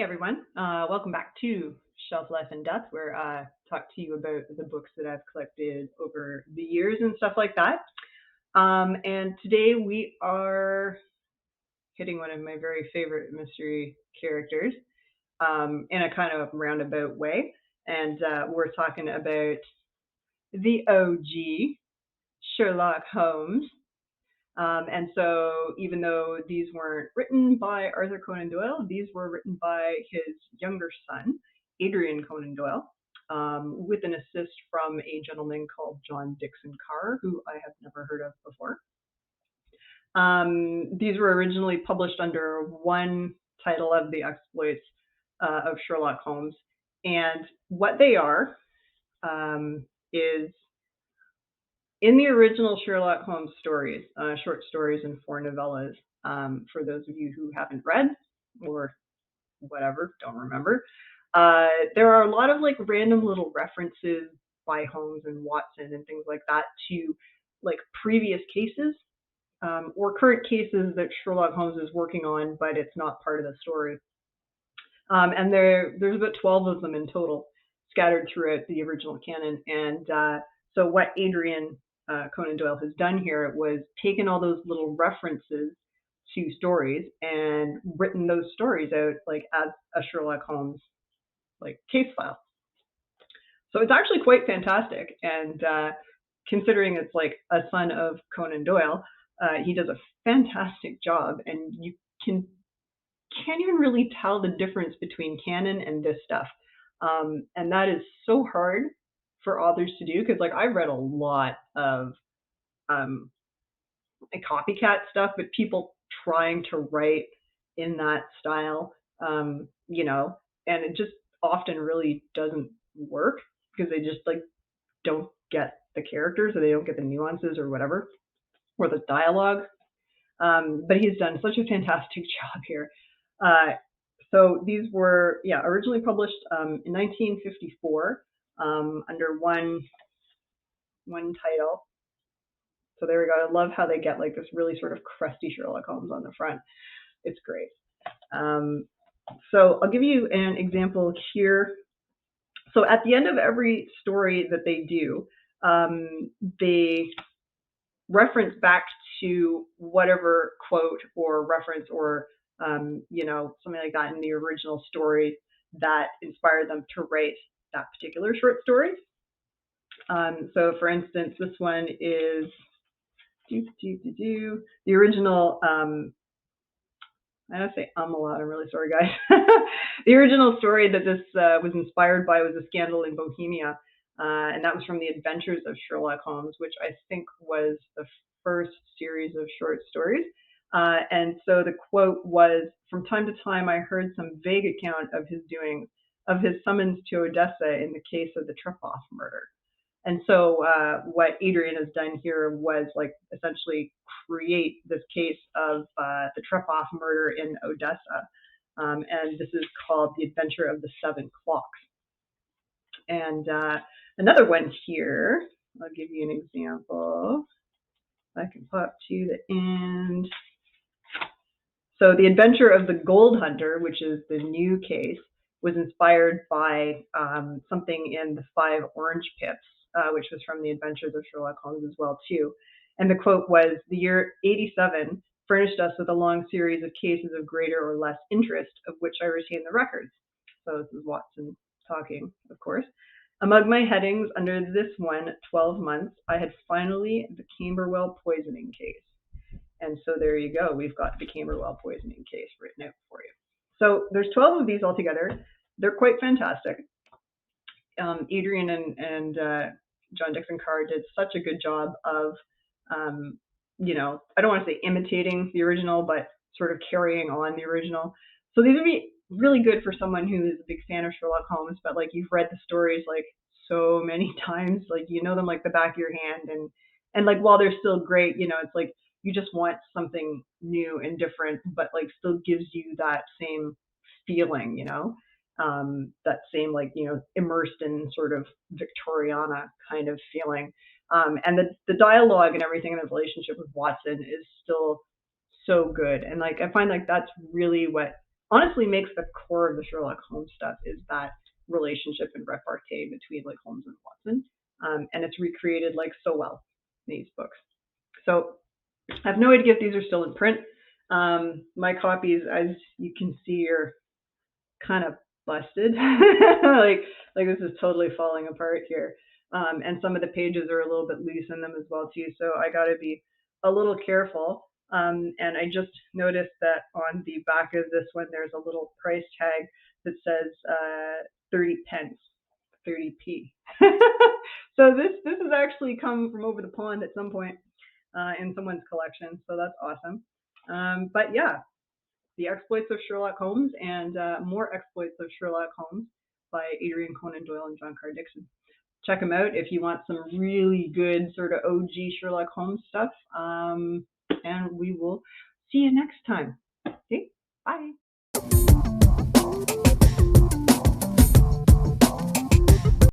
Hi, everyone. Welcome back to Shelf Life and Death, where I talk to you about the books that I've collected over the years and stuff like that. And today we are hitting one of my very favorite mystery characters in a kind of roundabout way. And we're talking about the OG, Sherlock Holmes. And so, even though these weren't written by Arthur Conan Doyle, these were written by his younger son, Adrian Conan Doyle, with an assist from a gentleman called John Dickson Carr, who I have never heard of before. These were originally published under one title of the exploits of Sherlock Holmes. And what they are is in the original Sherlock Holmes stories, short stories and four novellas, for those of you who haven't read or whatever, don't remember, there are a lot of like random little references by Holmes and Watson and things like that to like previous cases or current cases that Sherlock Holmes is working on, but it's not part of the story. And there's about 12 of them in total scattered throughout the original canon. And so what Adrian Conan Doyle has done here was taken all those little references to stories and written those stories out like as a Sherlock Holmes like case file. So it's actually quite fantastic. And considering it's like a son of Conan Doyle, he does a fantastic job, and you can't even really tell the difference between canon and this stuff. And that is so hard for authors to do, because like I've read a lot of copycat stuff, but people trying to write in that style, and it just often really doesn't work because they just like don't get the characters, or they don't get the nuances or whatever, or the dialogue. But he's done such a fantastic job here. So these were, originally published in 1954 under one title. So there we go. I love how they get like this really sort of crusty Sherlock Holmes on the front. It's great. So I'll give you an example here. So at the end of every story that they do, they reference back to whatever quote or reference or something like that in the original story that inspired them to write that particular short story. So for instance, this one is the original, I don't say a lot, I'm really sorry guys. The original story that this was inspired by was a scandal in Bohemia, and that was from the Adventures of Sherlock Holmes, which I think was the first series of short stories. And so the quote was, "From time to time I heard some vague account of his doings, of his summons to Odessa in the case of the Trepoff murder." And so what Adrian has done here was like essentially create this case of the Trepoff murder in Odessa. And this is called The Adventure of the Seven Clocks. And another one here, I'll give you an example. I can pop to the end. So The Adventure of the Gold Hunter, which is the new case, was inspired by something in The Five Orange Pips, which was from The Adventures of Sherlock Holmes as well, too. And the quote was, "The year 87 furnished us with a long series of cases of greater or less interest, of which I retain the records." So this is Watson talking, of course. "Among my headings under this one, 12 months, I had finally the Camberwell poisoning case." And so there you go. We've got the Camberwell poisoning case written out for you. So there's 12 of these altogether. They're quite fantastic. Adrian and John Dickson Carr did such a good job of, I don't want to say imitating the original, but sort of carrying on the original. So these would be really good for someone who is a big fan of Sherlock Holmes, but like you've read the stories like so many times, like you know them like the back of your hand, and like while they're still great, it's like you just want something new and different, but like still gives you that same feeling, that same like, immersed in sort of Victoriana kind of feeling. And the dialogue and everything in the relationship with Watson is still so good. And like, I find like that's really what honestly makes the core of the Sherlock Holmes stuff is that relationship and repartee between like Holmes and Watson, and it's recreated like so well in these books. So I have no idea if these are still in print. My copies, as you can see, are kind of busted. like this is totally falling apart here. And some of the pages are a little bit loose in them as well too. So I got to be a little careful. And I just noticed that on the back of this one, there's a little price tag that says 30 pence, 30p. So this has actually come from over the pond at some point in someone's collection. So that's awesome. But yeah, the Exploits of Sherlock Holmes and More Exploits of Sherlock Holmes by Adrian Conan Doyle and John Carr Dixon. Check them out if you want some really good sort of OG Sherlock Holmes stuff. And we will see you next time.